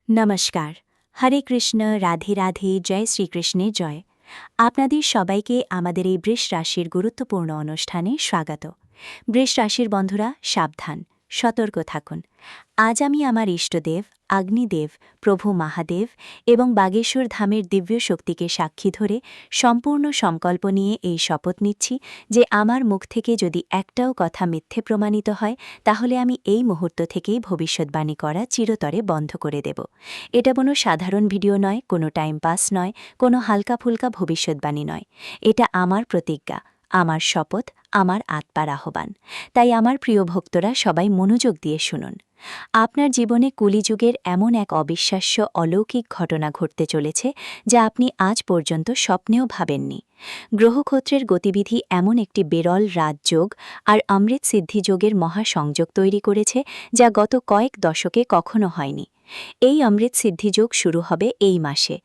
নমস্কার। হরে কৃষ্ণ, রাধে রাধে, জয় শ্রীকৃষ্ণে জয়। আপনাদের সবাইকে আমাদের এই বৃষ রাশির গুরুত্বপূর্ণ অনুষ্ঠানে স্বাগত। বৃষ রাশির বন্ধুরা সাবধান, সতর্ক থাকুন। আজ আমি আমার ইষ্টদেব, অগ্নিদেব, প্রভু মহাদেব এবং বাগেশ্বর ধামের দিব্য শক্তিকে সাক্ষী ধরে সম্পূর্ণ সংকল্প নিয়ে এই শপথ নিচ্ছি যে আমার মুখ থেকে যদি একটাও কথা মিথ্যে প্রমাণিত হয় তাহলে আমি এই মুহূর্ত থেকেই ভবিষ্যৎবাণী করা চিরতরে বন্ধ করে দেব। এটা কোনো সাধারণ ভিডিও নয়, কোনো টাইম পাস নয়, কোনো হালকা ফুলকা ভবিষ্যৎবাণী নয়। এটা আমার প্রতিজ্ঞা, আমার শপথ, আমার আত্মার আহ্বান। তাই আমার প্রিয় ভক্তরা সবাই মনোযোগ দিয়ে শুনুন। আপনার জীবনে কলিযুগের এমন এক অবিশ্বাস্য অলৌকিক ঘটনা ঘটতে চলেছে যা আপনি আজ পর্যন্ত স্বপ্নেও ভাবেননি। গ্রহক্ষত্রের গতিবিধি এমন একটি বিরল রাজযোগ আর অমৃত সিদ্ধিযোগের মহাসংযোগ তৈরি করেছে যা গত কয়েক দশকে কখনো হয়নি। এই অমৃত সিদ্ধিযোগ শুরু হবে এই মাসে।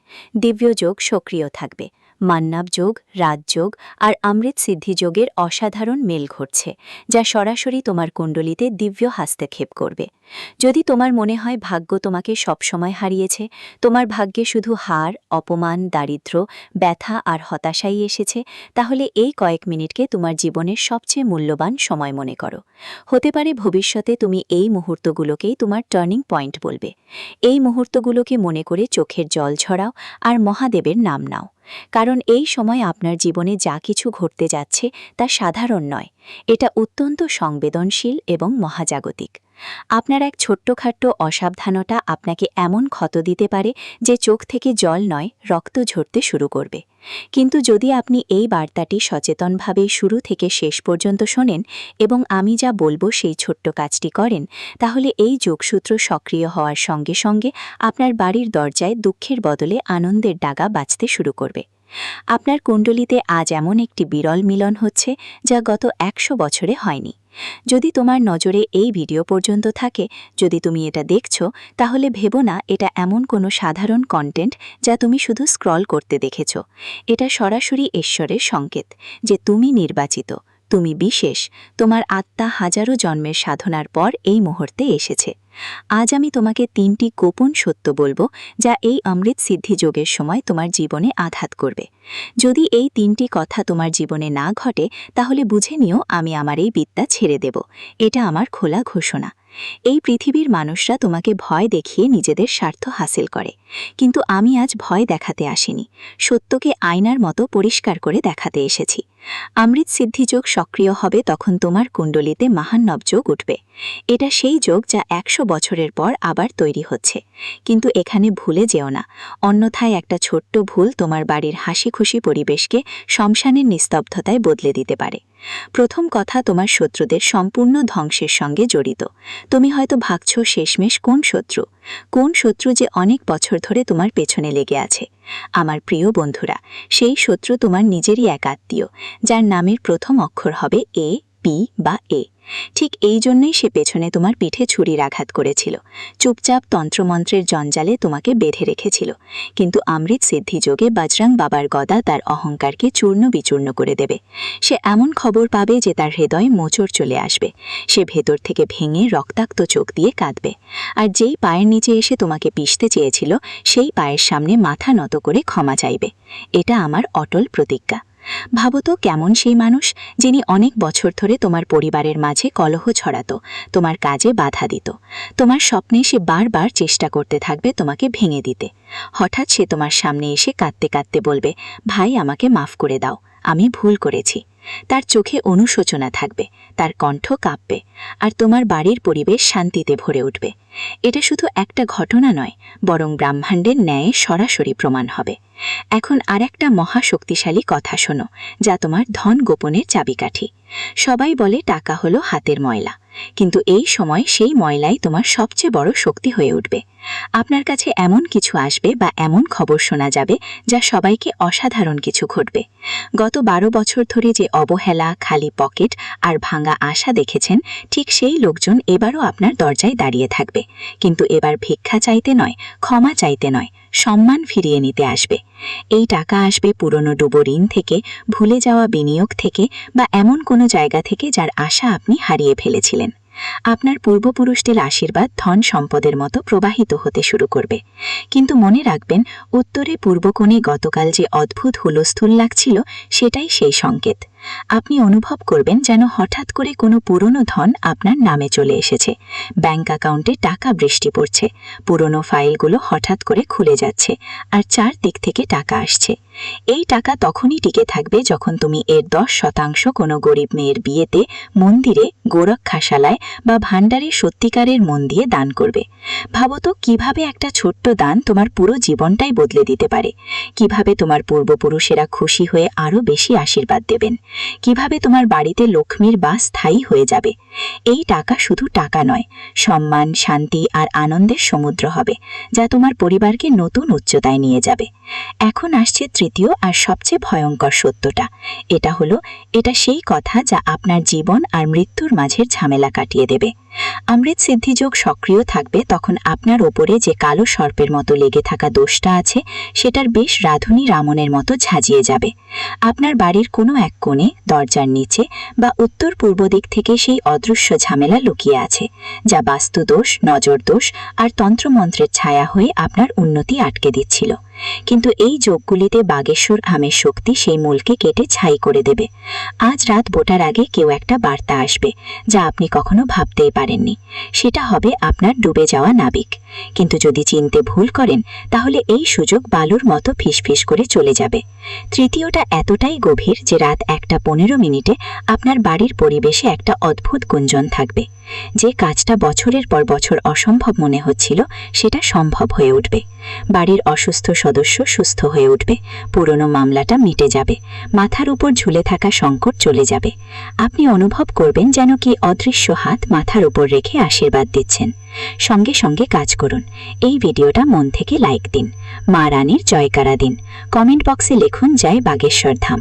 দিব্যযোগ সক্রিয় থাকবে। মান্নাব যোগ, রাজযোগ আর অমৃত সিদ্ধিযোগের অসাধারণ মেল ঘটছে, যা সরাসরি তোমার কুণ্ডলিতে দিব্য হস্তক্ষেপ করবে। যদি তোমার মনে হয় ভাগ্য তোমাকে সবসময় হারিয়েছে, তোমার ভাগ্যে শুধু হার, অপমান, দারিদ্র্য, ব্যথা আর হতাশাই এসেছে, তাহলে এই কয়েক মিনিটকে তোমার জীবনের সবচেয়ে মূল্যবান সময় মনে করো। হতে পারে ভবিষ্যতে তুমি এই মুহূর্তগুলোকেই তোমার টার্নিং পয়েন্ট বলবে। এই মুহূর্তগুলোকে মনে করে চোখের জল ঝরাও আর মহাদেবের নাম নাও। কারণ এই সময় আপনার জীবনে যা কিছু ঘটতে যাচ্ছে তা সাধারণ নয়, এটা অত্যন্ত সংবেদনশীল এবং মহাজাগতিক। আপনার এক ছোট্টখাট্ট অসাবধানতা আপনাকে এমন ক্ষত দিতে পারে যে চোখ থেকে জল নয়, রক্ত ঝরতে শুরু করবে। কিন্তু যদি আপনি এই বার্তাটি সচেতনভাবে শুরু থেকে শেষ পর্যন্ত শোনেন এবং আমি যা বলবো সেই ছোট্ট কাজটি করেন, তাহলে এই যোগসূত্র সক্রিয় হওয়ার সঙ্গে সঙ্গে আপনার বাড়ির দরজায় দুঃখের বদলে আনন্দের ডাগা বাজতে শুরু করবে। আপনার কুণ্ডলিতে আজ এমন একটি বিরল মিলন হচ্ছে যা গত 100 বছরে হয়নি। যদি তোমার নজরে এই ভিডিও পর্যন্ত থাকে, যদি তুমি এটা দেখছো, তাহলে ভেবো না এটা এমন কোনো সাধারণ কন্টেন্ট যা তুমি শুধু স্ক্রল করতে দেখেছ। এটা সরাসরি ঈশ্বরের সংকেত যে তুমি নির্বাচিত, তুমি বিশেষ, তোমার আত্মা হাজারো জন্মের সাধনার পর এই মুহূর্তে এসেছে। আজ আমি তোমাকে 3টি গোপন সত্য বলবো যা এই অমৃত সিদ্ধিযোগের সময় তোমার জীবনে আঘাত করবে। যদি এই 3টি কথা তোমার জীবনে না ঘটে, তাহলে বুঝে নিও আমি আমার এই বিদ্যা ছেড়ে দেব। এটা আমার খোলা ঘোষণা। এই পৃথিবীর মানুষরা তোমাকে ভয় দেখিয়ে নিজেদের স্বার্থ হাসিল করে, কিন্তু আমি আজ ভয় দেখাতে আসিনি, সত্যকে আয়নার মতো পরিষ্কার করে দেখাতে এসেছি। অমৃত সিদ্ধিযোগ সক্রিয় হবে তখন তোমার কুণ্ডলিতে মহান্নব যোগ উঠবে। এটা সেই যোগ যা 100 বছরের পর আবার তৈরি হচ্ছে। কিন্তু এখানে ভুলে যেও না, অন্যথায় একটা ছোট্ট ভুল তোমার বাড়ির হাসি খুশি পরিবেশকে শ্মশানের নিস্তব্ধতায় বদলে দিতে পারে। প্রথম কথা, তোমার শত্রুদের সম্পূর্ণ ধ্বংসের সঙ্গে জড়িত। তুমি হয়তো ভাবছো শেষমেশ কোন শত্রু যে অনেক বছর ধরে তোমার পেছনে লেগে আছে। আমার প্রিয় বন্ধুরা, সেই শত্রু তোমার নিজেরই এক আত্মীয়, যার নামের প্রথম অক্ষর হবে এ, পি বা এ। ঠিক এই জন্যই সে পেছনে তোমার পিঠে ছুরির আঘাত করেছিল, চুপচাপ তন্ত্রমন্ত্রের জঞ্জালে তোমাকে বেঁধে রেখেছিল। কিন্তু অমৃত সিদ্ধিযোগে বজরং বাবার গদা তার অহংকারকে চূর্ণ বিচূর্ণ করে দেবে। সে এমন খবর পাবে যে তার হৃদয়ে মোচড় চলে আসবে। সে ভেতর থেকে ভেঙে রক্তাক্ত চোখ দিয়ে কাঁদবে। আর যেই পায়ের নিচে এসে তোমাকে পিষতে চেয়েছিল, সেই পায়ের সামনে মাথা নত করে ক্ষমা চাইবে। এটা আমার অটল প্রতিজ্ঞা। ভাবো তো, কেমন সেই মানুষ যিনি অনেক বছর ধরে তোমার পরিবারের মাঝে কলহ ছড়াতো, তোমার কাজে বাধা দিত। তোমার স্বপ্নে সে বারবার চেষ্টা করতে থাকবে তোমাকে ভেঙে দিতে। হঠাৎ সে তোমার সামনে এসে কাঁদতে কাঁদতে বলবে, ভাই আমাকে মাফ করে দাও, আমি ভুল করেছি। তার চোখে অনুশোচনা থাকবে, তার কণ্ঠ কাঁপবে, আর তোমার বাড়ির পরিবেশ শান্তিতে ভরে উঠবে। এটা শুধু একটা ঘটনা নয়, বরং ব্রহ্মাণ্ডের ন্যায় সরাসরি প্রমাণ হবে। এখন আর একটা মহাশক্তিশালী কথা শোনো, যা তোমার ধন গোপনের চাবিকাঠি। সবাই বলে টাকা হলো হাতের ময়লা, কিন্তু এই সময় সেই ময়লাই তোমার সবচেয়ে বড় শক্তি হয়ে উঠবে। আপনার কাছে এমন কিছু আসবে বা এমন খবর শোনা যাবে যা সবাইকে অসাধারণ কিছু ঘটবে। গত 12 বছর ধরে যে অবহেলা, খালি পকেট আর ভাঙা আশা দেখেছেন, ঠিক সেই লোকজন এবারও আপনার দরজায় দাঁড়িয়ে থাকবে। কিন্তু এবার ভিক্ষা চাইতে নয়, ক্ষমা চাইতে নয়, সম্মান ফিরিয়ে নিতে আসবে। এই টাকা আসবে পুরনো ডুবো ঋণ থেকে, ভুলে যাওয়া বিনিয়োগ থেকে, বা এমন কোনো জায়গা থেকে যার আশা আপনি হারিয়ে ফেলেছিলেন। আপনার পূর্বপুরুষদের আশীর্বাদ ধন সম্পদের মতো প্রবাহিত হতে শুরু করবে। কিন্তু মনে রাখবেন, উত্তরে পূর্বকোণে গতকাল যে অদ্ভুত হুলস্থুল লাগছিল সেটাই সেই সংকেত। আপনি অনুভব করবেন যেন হঠাৎ করে কোনো পুরনো ধন আপনার নামে চলে এসেছে। ব্যাংক অ্যাকাউন্টে টাকা বৃষ্টি পড়ছে, পুরনো ফাইলগুলো হঠাৎ করে খুলে যাচ্ছে, আর চারদিক থেকে টাকা আসছে। এই টাকা তখনই টিকে থাকবে যখন তুমি এর 10% কোনো গরিব মেয়ের বিয়েতে, মন্দিরে, গোরক্ষাশালায় বা ভাণ্ডারে সত্যিকারের মন দিয়ে দান করবে। ভাবো তো কিভাবে একটা ছোট্ট দান তোমার পুরো জীবনটাই বদলে দিতে পারে। কিভাবে তোমার পূর্বপুরুষেরা খুশি হয়ে আরও বেশি আশীর্বাদ দেবেন। কিভাবে তোমার বাড়িতে লক্ষ্মীর বাস স্থায়ী হয়ে যাবে। এই টাকা শুধু টাকা নয়, সম্মান, শান্তি আর আনন্দের সমুদ্র হবে, যা তোমার পরিবারকে নতুন উচ্চতায় নিয়ে যাবে। এখন আসছে তৃতীয় আর সবচেয়ে ভয়ঙ্কর সত্যটা। এটা সেই কথা যা আপনার জীবন আর মৃত্যুর মাঝের ঝামেলা কাটিয়ে দেবে। অমৃত সিদ্ধিযোগ সক্রিয় থাকবে তখন আপনার ওপরে যে কালো সর্পের মতো লেগে থাকা দোষটা আছে, সেটার বেশ রাঁধুনি রামনের মতো ঝাঁঝিয়ে যাবে। আপনার বাড়ির কোনো এক কোণে, দরজার নিচে বা উত্তর পূর্ব দিক থেকে সেই অদৃশ্য ঝামেলা লুকিয়ে আছে, যা বাস্তুদোষ, নজর দোষ আর তন্ত্রমন্ত্রের ছায়া হয়ে আপনার উন্নতি আটকে দিচ্ছিল। কিন্তু এই যোগগুলিতে বাগেশ্বর ধামের শক্তি সেই মূলকে কেটে ছাই করে দেবে। আজ রাত বোটার আগে কেউ একটা বার্তা আসবে, যা আপনি কখনো ভাবতেই পারেননি। সেটা হবে আপনার ডুবে যাওয়া নাবিক। কিন্তু যদি চিনতে ভুল করেন, তাহলে এই সুযোগ বালুর মতো ফিসফিস করে চলে যাবে। তৃতীয়টা এতটাই গভীর যে রাত 1:15 আপনার বাড়ির পরিবেশে একটা অদ্ভুত গুঞ্জন থাকবে। যে কাজটা বছরের পর বছর অসম্ভব মনে হচ্ছিল, সেটা সম্ভব হয়ে উঠবে। বাড়ির অসুস্থ সদস্য সুস্থ হয়ে উঠবে, পুরনো মামলাটা মিটে যাবে, মাথার উপর ঝুলে থাকা সংকট চলে যাবে। আপনি অনুভব করবেন যেন কি অদৃশ্য হাত মাথার উপর রেখে আশীর্বাদ দিচ্ছেন। সঙ্গে সঙ্গে কাজ করুন। এই ভিডিওটা মন থেকে লাইক দিন, মা রানীর জয়কারা দিন, কমেন্ট বক্সে লিখুন জয় বাগেশ্বর ধাম।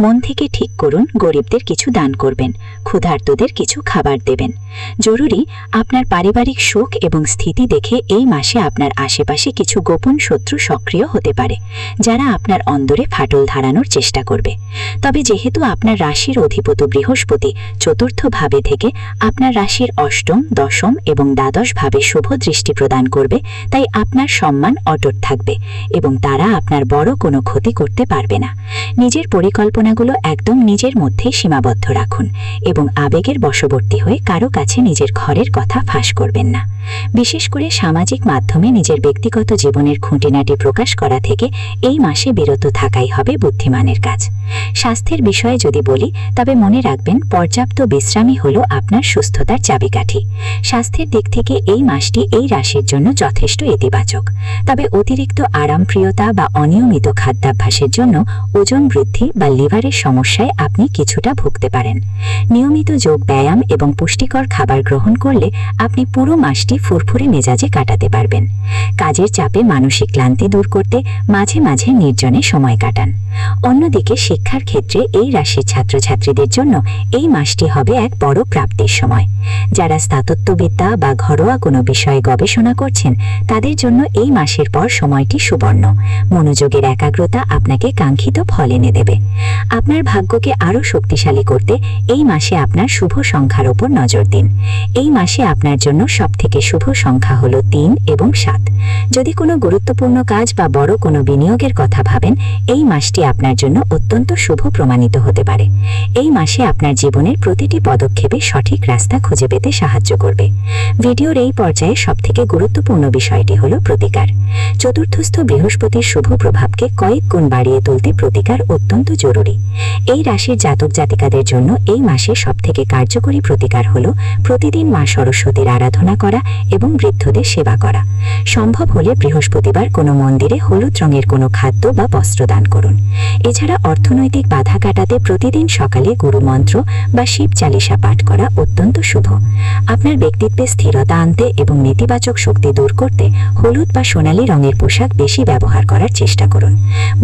মন থেকে ঠিক করুন গরিবদের কিছু দান করবেন, ক্ষুধার্তদের কিছু খাবার দেবেন। জরুরি, আপনার পারিবারিক সুখ এবং স্থিতি দেখে এই মাসে আপনার আশেপাশে কিছু গোপন শত্রু সক্রিয় হতে পারে, যারা আপনার অন্দরে ফাটল ধারানোর চেষ্টা করবে। তবে যেহেতু আপনার রাশির অধিপতি বৃহস্পতি চতুর্থ ভাবে থেকে আপনার রাশির অষ্টম, দশম এবং দ্বাদশ ভাবে শুভ দৃষ্টি প্রদান করবে, তাই আপনার সম্মান অটুট থাকবে এবং তারা আপনার বড় কোনো ক্ষতি করতে পারবে না। নিজের পরিকল্পনাগুলো একদম নিজের মধ্যেই সীমাবদ্ধ রাখুন এবং আবেগের বশবর্তী হয়ে কারো কাছে নিজের ঘরের কথা ফাঁস করবেন না। বিশেষ করে সামাজিক মাধ্যমে নিজের ব্যক্তিগত জীবনের খুঁটিনাটি প্রকাশ করা থেকে এই মাসে বিরত থাকাই হবে বুদ্ধিমানের কাজ। স্বাস্থ্যের বিষয়ে যদি বলি, তবে মনে রাখবেন পর্যাপ্ত বিশ্রামই হলো আপনার সুস্থতার চাবিকাঠি। স্বাস্থ্যের দিক থেকে এই মাসটি এই রাশির জন্য যথেষ্ট ইতিবাচক। তবে অতিরিক্ত আরামপ্রিয়তা বা অনিয়মিত খাদ্যাভ্যাসের জন্য ওজন বৃদ্ধি বা লিভারের সমস্যায় আপনি কিছুটা ভুগতে পারেন। নিয়মিত যোগ ব্যায়াম এবং পুষ্টিকর খাবার গ্রহণ করলে আপনি পুরো মাসটি ফুরফুরে মেজাজে কাটাতে পারবেন। কাজের চাপে মানসিক ক্লান্তি দূর করতে মাঝে মাঝে নির্জনে সময় কাটান। অন্যদিকে শিক্ষার ক্ষেত্রে এই রাশির ছাত্রছাত্রীদের জন্য এই মাসটি হবে এক বড় প্রাপ্তির সময়। যারা স্থাতত্ত্ববিদ্যা বা ঘরোয়া কোনো বিষয়ে গবেষণা করছেন, তাদের জন্য এই মাসের পর সময়টি সুবর্ণ। মনোযোগের একাগ্রতা আপনাকে কাঙ্ক্ষিত ফল এনে দেবে। আপনার ভাগ্যকে আরও শক্তিশালী করতে এই মাসে আপনার শুভ সংখ্যার ওপর নজর দিন। এই মাসে আপনার জন্য সবথেকে শুভ সংখ্যা হলো 3 এবং 7। যদি কোনো গুরুত্বপূর্ণ কাজ বা বড় কোনো বিনিয়োগের কথা ভাবেন, এই মাসটি আপনার জন্য অত্যন্ত শুভ প্রমাণিত হতে পারে। এই মাসে আপনার জীবনের প্রতিটি পদক্ষেপে সঠিক রাস্তা খুঁজে পেতে সাহায্য করবে। ভিডিওর এই পর্যায়ে সবথেকে গুরুত্বপূর্ণ বিষয়টি হলো প্রতিকার। চতুর্থস্থ বৃহস্পতির শুভ প্রভাবকে কয়েক গুণ বাড়িয়ে তুলতে প্রতিকার অত্যন্ত জরুরি। এই রাশির জাতক জাতিকাদের জন্য এই মাসে সবথেকে কার্যকরী প্রতিকার হলো প্রতিদিন মা সরস্বতীর আরাধনা করা এবং বৃদ্ধদের সেবা করা। সম্ভব হলে বৃহস্পতিবার কোনো মন্দিরে হলুদ রঙের কোনো খাদ্য বা বস্ত্র দান করুন। এছাড়া অর্থনৈতিক বাধা কাটাতে প্রতিদিন সকালে গুরুমন্ত্র বা শিব চালিসা পাঠ করা অত্যন্ত শুভ। আপনার ব্যক্তিত্বে স্থিরতা আনতে এবং নেতিবাচক শক্তি দূর করতে হলুদ বা সোনালী রঙের পোশাক বেশি ব্যবহার করার চেষ্টা করুন।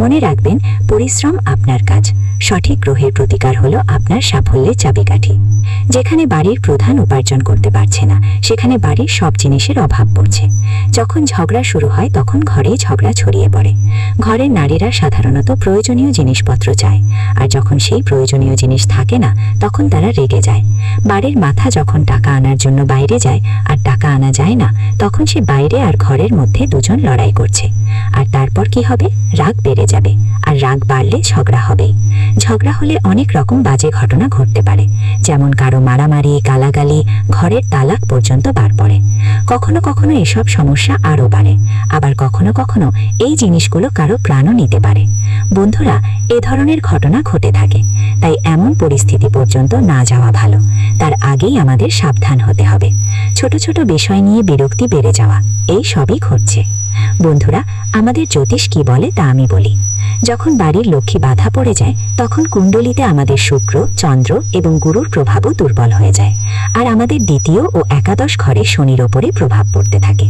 মনে রাখবেন, পরিশ্রম আপনার কাজ, সঠিক গ্রহের প্রতিকার হলো আপনার সাফল্যের চাবিকাঠি। যেখানে বাড়ির প্রধান উপার্জন করতে পারছে না, সেখানে বাড়ির সব জিনিসের অভাব পড়ছে। যখন ঝগড়া শুরু হয় তখন ঘরেই ঝগড়া ছড়িয়ে পড়ে। ঘরের নারীরা সাধারণত প্রয়োজনীয় জিনিসপত্র চায়, আর যখন সেই প্রয়োজনীয় জিনিস থাকে না তখন তারা রেগে যায়। বাড়ির মাথা যখন টাকা আনার জন্য বাইরে যায় আর টাকা আনা যায় না, তখন সে বাইরে আর ঘরের মধ্যে দুজন লড়াই করছে। আর তারপর কি হবে? রাগ বেড়ে যাবে, আর রাগ বাড়লে ঝগড়া হবেই। ঝগড়া হলে অনেক রকম বাজে ঘটনা ঘটতে পারে, যেমন কারো মারামারি, গালাগালি, ঘরের তালাক পর্যন্ত বার পড়ে। কখনো কখনো এসব সমস্যা আরও বাড়ে, আবার কখনো কখনো এই জিনিসগুলো কারো প্রাণও নিতে পারে। বন্ধুরা, এ ধরনের ঘটনা ঘটে থাকে, তাই এমন পরিস্থিতি পর্যন্ত না যাওয়া ভালো। তার আগেই আমাদের সাবধান হতে হবে। ছোট ছোট বিষয় নিয়ে বিরক্তি বেড়ে যাওয়া, এই সবই ঘটছে। বন্ধুরা, আমাদের জ্যোতিষ কি বলে তা আমি বলি। যখন বাড়ির লক্ষ্মী বাধা পড়ে যায়, তখন কুণ্ডলিতে আমাদের শুক্র, চন্দ্র এবং গুরুর প্রভাবও দুর্বল হয়ে যায়, আর আমাদের দ্বিতীয় ও একাদশ ঘরে শনির ওপরে প্রভাব পড়তে থাকে।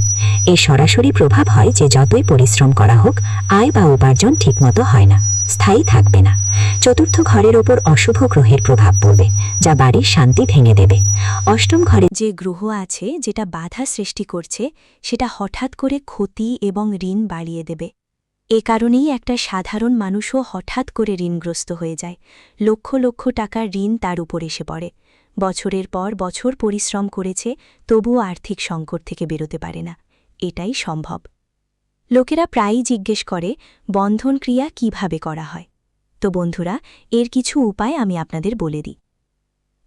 এর সরাসরি প্রভাব হয় যে যতই পরিশ্রম করা হোক, আয় বা উপার্জন ঠিকমতো হয় না, স্থায়ী থাকবে না। চতুর্থ ঘরের ওপর অশুভ গ্রহের প্রভাব পড়বে, যা বাড়ির শান্তি ভেঙে দেবে। অষ্টম ঘরে যে গ্রহ আছে যেটা বাধা সৃষ্টি করছে, সেটা হঠাৎ করে ক্ষতি এবং ঋণ বাড়িয়ে দেবে। এ কারণেই একটা সাধারণ মানুষও হঠাৎ করে ঋণগ্রস্ত হয়ে যায়। লক্ষ লক্ষ টাকার ঋণ তার উপর এসে পড়ে। বছরের পর বছর পরিশ্রম করেছে, তবুও আর্থিক সংকট থেকে বেরোতে পারে না। এটাই সম্ভব। লোকেরা প্রায়ই জিজ্ঞেস করে, বন্ধন ক্রিয়া কিভাবে করা হয়? তো বন্ধুরা, এর কিছু উপায় আমি আপনাদের বলে দিই।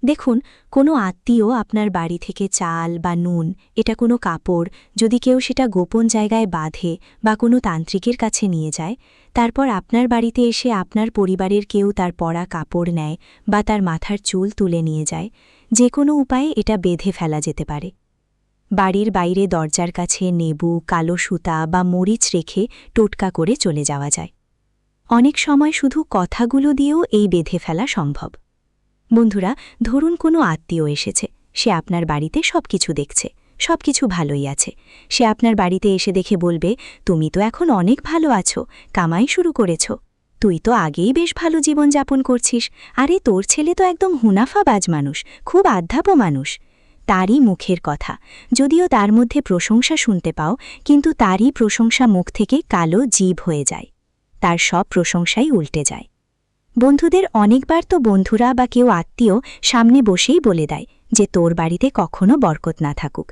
দেখুন, কোনো আত্মীয় আপনার বাড়ি থেকে চাল বা নুন, এটা কোনো কাপড়, যদি কেউ সেটা গোপন জায়গায় বাঁধে বা কোনো তান্ত্রিকের কাছে নিয়ে যায়, তারপর আপনার বাড়িতে এসে আপনার পরিবারের কেউ তার পরা কাপড় নেয় বা তার মাথার চুল তুলে নিয়ে যায়, যে কোনো উপায়ে এটা বেঁধে ফেলা যেতে পারে। বাড়ির বাইরে দরজার কাছে নেবু, কালো সুতা বা মরিচ রেখে টোটকা করে চলে যাওয়া যায়। অনেক সময় শুধু কথাগুলো দিয়েও এই বেঁধে ফেলা সম্ভব। বন্ধুরা, ধরুন কোনো আত্মীয় এসেছে, সে আপনার বাড়িতে সবকিছু দেখছে, সবকিছু ভালোই আছে। সে আপনার বাড়িতে এসে দেখে বলবে, তুমি তো এখন অনেক ভালো আছো, কামাই শুরু করেছ, তুই তো আগেই বেশ ভালো জীবনযাপন করছিস, আরে তোর ছেলে তো একদম হুনাফাবাজ মানুষ, খুব আধ্যাপ মানুষ। তারই মুখের কথা, যদিও তার মধ্যে প্রশংসা শুনতে পাও, কিন্তু তারই প্রশংসা মুখ থেকে কালো জিভ হয়ে যায়, তার সব প্রশংসাই উল্টে যায়। বন্ধুদের অনেকবার তো বন্ধুরা বা কেউ আত্মীয় সামনে বসেই বলে দেয় যে তোর বাড়িতে কখনো বরকত না থাকুক।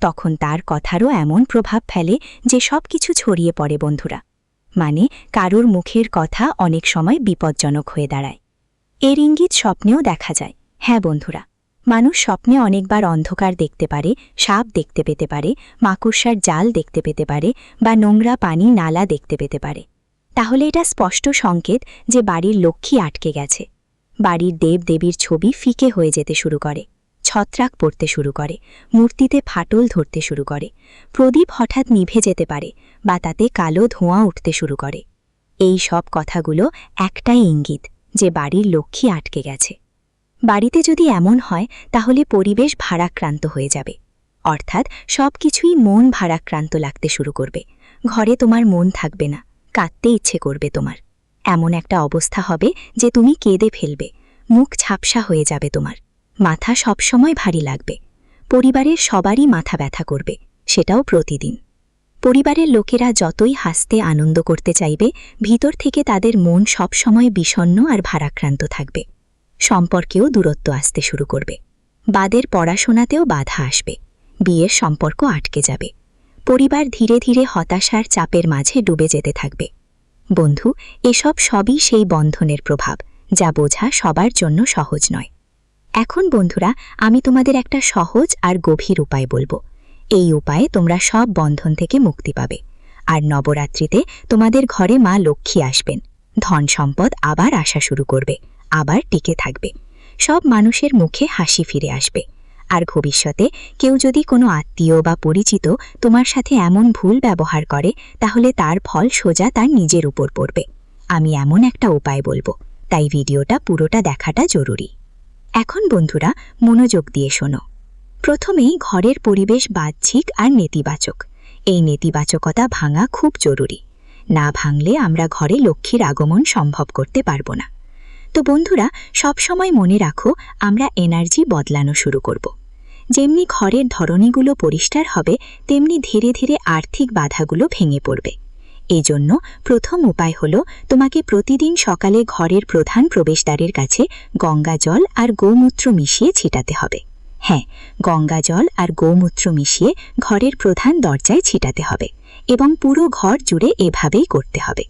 তখন তার কথারও এমন প্রভাব ফেলে যে সব কিছু ছড়িয়ে পড়ে। বন্ধুরা, মানে কারোর মুখের কথা অনেক সময় বিপজ্জনক হয়ে দাঁড়ায়। এর ইঙ্গিত স্বপ্নেও দেখা যায়। হ্যাঁ বন্ধুরা, মানুষ স্বপ্নে অনেকবার অন্ধকার দেখতে পারে, সাপ দেখতে পেতে পারে, মাকড়সার জাল দেখতে পেতে পারে বা নোংরা পানি নালা দেখতে পেতে পারে। তাহলে এটা স্পষ্ট সংকেত যে বাড়ির লক্ষ্মী আটকে গেছে। বাড়ির দেবদেবীর ছবি ফিকে হয়ে যেতে শুরু করে, ছত্রাক পড়তে শুরু করে, মূর্তিতে ফাটল ধরতে শুরু করে, প্রদীপ হঠাৎ নিভে যেতে পারে বা তাতে কালো ধোঁয়া উঠতে শুরু করে। এই সব কথাগুলো একটাই ইঙ্গিত যে বাড়ির লক্ষ্মী আটকে গেছে। বাড়িতে যদি এমন হয়, তাহলে পরিবেশ ভারাক্রান্ত হয়ে যাবে, অর্থাৎ সব কিছুই মন ভারাক্রান্ত লাগতে শুরু করবে। ঘরে তোমার মন থাকবে না, কাঁদতে ইচ্ছে করবে তোমার। এমন একটা অবস্থা হবে যে তুমি কেঁদে ফেলবে, মুখ ঝাপসা হয়ে যাবে তোমার, মাথা সবসময় ভারী লাগবে। পরিবারের সবারই মাথা ব্যথা করবে, সেটাও প্রতিদিন। পরিবারের লোকেরা যতই হাসতে আনন্দ করতে চাইবে, ভিতর থেকে তাদের মন সবসময় বিষণ্ণ আর ভারাক্রান্ত থাকবে। সম্পর্কেও দূরত্ব আসতে শুরু করবে। বাদের পড়াশোনাতেও বাধা আসবে, বিয়ের সম্পর্ক আটকে যাবে। পরিবার ধীরে ধীরে হতাশার চাপের মাঝে ডুবে যেতে থাকবে। বন্ধু, এসব সবই সেই বন্ধনের প্রভাব, যা বোঝা সবার জন্য সহজ নয়। এখন বন্ধুরা, আমি তোমাদের একটা সহজ আর গভীর উপায় বলবো। এই উপায়ে তোমরা সব বন্ধন থেকে মুক্তি পাবে। আর নবরাত্রিতে তোমাদের ঘরে মা লক্ষ্মী আসবেন, ধন সম্পদ আবার আসা শুরু করবে, আবার টিকে থাকবে। সব মানুষের মুখে হাসি ফিরে আসবে। আর ভবিষ্যতে কেউ যদি কোনো আত্মীয় বা পরিচিত তোমার সাথে এমন ভুল ব্যবহার করে, তাহলে তার ফল সোজা তার নিজের উপর পড়বে। আমি এমন একটা উপায় বলবো, তাই ভিডিওটা পুরোটা দেখাটা জরুরি। এখন বন্ধুরা, মনোযোগ দিয়ে শোনো। প্রথমেই ঘরের পরিবেশ বাহ্যিক আর নেতিবাচক। এই নেতিবাচকতা ভাঙা খুব জরুরি। না ভাঙলে আমরা ঘরে লক্ষ্মীর আগমন সম্ভব করতে পারবো না। তো বন্ধুরা, সবসময় মনে রাখো, আমরা এনার্জি বদলানো শুরু করব। যেমনি ঘরের ধরনীগুলো পরিষ্কার হবে তেমনি ধীরে ধীরে আর্থিক বাধাগুলো ভেঙে পড়বে। এই জন্য প্রথম উপায় হল তোমাকে প্রতিদিন সকালে ঘরের প্রধান প্রবেশদ্বারের কাছে গঙ্গা জল আর গোমূত্র মিশিয়ে ছিটাতে হবে। হ্যাঁ, গঙ্গা জল আর গোমূত্র মিশিয়ে ঘরের প্রধান দরজায় ছিটাতে হবে এবং পুরো ঘর জুড়ে এভাবেই করতে হবে।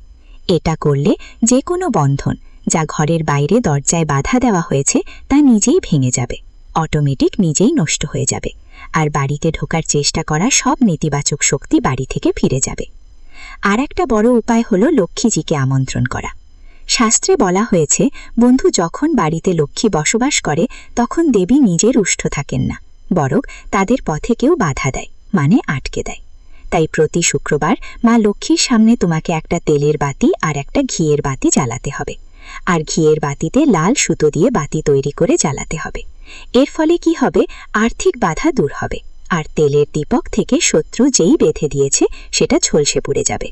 এটা করলে যে কোনো বন্ধন যা ঘরের বাইরে দরজায় বাধা দেওয়া হয়েছে তা নিজেই ভেঙে যাবে, অটোমেটিক নিজেই নষ্ট হয়ে যাবে, আর বাড়িতে ঢোকার চেষ্টা করা সব নেতিবাচক শক্তি বাড়ি থেকে ফিরে যাবে। আর একটা বড় উপায় হল লক্ষ্মীজিকে আমন্ত্রণ করা। শাস্ত্রে বলা হয়েছে, বন্ধু, যখন বাড়িতে লক্ষ্মী বসবাস করে তখন দেবী নিজে রুষ্ট থাকেন না, বরং তাদের পথে কেউ বাধা দেয়, মানে আটকে দেয়। তাই প্রতি শুক্রবার মা লক্ষ্মীর সামনে তোমাকে একটা তেলের বাতি আর একটা ঘিয়ের বাতি জ্বালাতে হবে, আর ঘিয়ের বাতিতে লাল সুতো দিয়ে বাতি তৈরি করে জ্বালাতে হবে। এর ফলে কি হবে, আর্থিক বাধা দূর হবে, আর তেলের দীপক থেকে শত্রু যেই বেঁধে দিয়েছে সেটা ঝলসে পড়ে যাবে।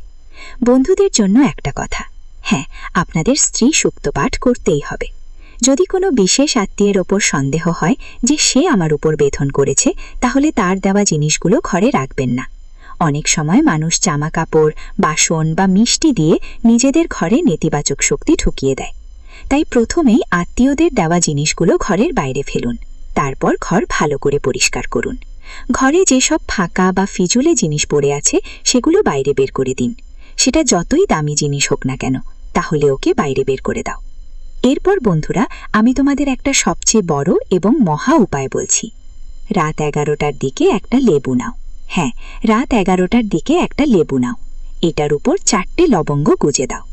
বন্ধুদের জন্য একটা কথা, হ্যাঁ, আপনাদের স্ত্রী সূক্ত পাঠ করতেই হবে। যদি কোনো বিশেষ আত্মীয়ের ওপর সন্দেহ হয় যে সে আমার উপর বেধন করেছে, তাহলে তার দেওয়া জিনিসগুলো ঘরে রাখবেন না। অনেক সময় মানুষ জামা কাপড়, বাসন বা মিষ্টি দিয়ে নিজেদের ঘরে নেতিবাচক শক্তি ঢুকিয়ে দেয়। তাই প্রথমেই আত্মীয়দের দেওয়া জিনিসগুলো ঘরের বাইরে ফেলুন, তারপর ঘর ভালো করে পরিষ্কার করুন। ঘরে যেসব ফাঁকা বা ফিজুলে জিনিস পড়ে আছে সেগুলো বাইরে বের করে দিন। সেটা যতই দামি জিনিস হোক না কেন, তাহলে ওকে বাইরে বের করে দাও। এরপর বন্ধুরা, আমি তোমাদের একটা সবচেয়ে বড় এবং মহা উপায় বলছি। রাত 11টার দিকে একটা লেবু নাও। হ্যাঁ, রাত 11টার দিকে একটা লেবু নাও। এটার উপর 4টে লবঙ্গ গুজে দাও।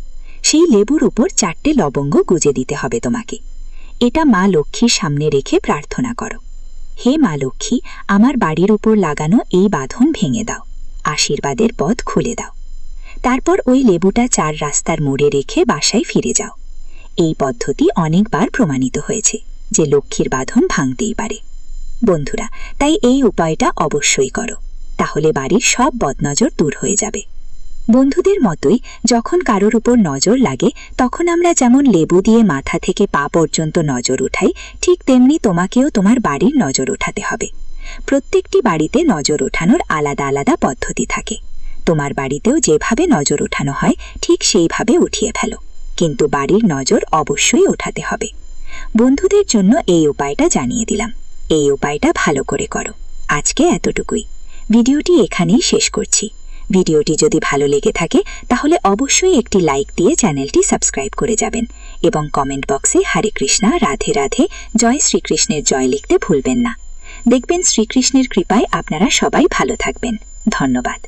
সেই লেবুর উপর 4টে লবঙ্গ গুজে দিতে হবে তোমাকে। এটা মা লক্ষ্মীর সামনে রেখে প্রার্থনা করো, হে মা লক্ষ্মী, আমার বাড়ির উপর লাগানো এই বাঁধন ভেঙে দাও, আশীর্বাদের পথ খুলে দাও। তারপর ওই লেবুটা 4 রাস্তার মোড়ে রেখে বাসায় ফিরে যাও। এই পদ্ধতি অনেকবার প্রমাণিত হয়েছে যে লক্ষ্মীর বাঁধন ভাঙতেই পারে। বন্ধুরা, তাই এই উপায়টা অবশ্যই করো, তাহলে বাড়ির সব বদনজর দূর হয়ে যাবে। বন্ধুদের মতোই যখন কারোর উপর নজর লাগে তখন আমরা যেমন লেবু দিয়ে মাথা থেকে পা পর্যন্ত নজর উঠাই, ঠিক তেমনি তোমাকেও তোমার বাড়ির নজর উঠাতে হবে। প্রত্যেকটি বাড়িতে নজর ওঠানোর আলাদা আলাদা পদ্ধতি থাকে। তোমার বাড়িতেও যেভাবে নজর ওঠানো হয় ঠিক সেইভাবে উঠিয়ে ফেলো, কিন্তু বাড়ির নজর অবশ্যই ওঠাতে হবে। বন্ধুদের জন্য এই উপায়টা জানিয়ে দিলাম, এই উপায়টা ভালো করে করো। আজকে এতটুকুই, ভিডিওটি এখানেই শেষ করছি। ভিডিওটি যদি ভালো লেগে থাকে তাহলে অবশ্যই একটি লাইক দিয়ে চ্যানেলটি সাবস্ক্রাইব করে যাবেন এবং কমেন্ট বক্সে হরে কৃষ্ণা, রাধে রাধে, জয় শ্রীকৃষ্ণের জয় লিখতে ভুলবেন না। দেখবেন শ্রীকৃষ্ণের কৃপায় আপনারা সবাই ভালো থাকবেন। ধন্যবাদ।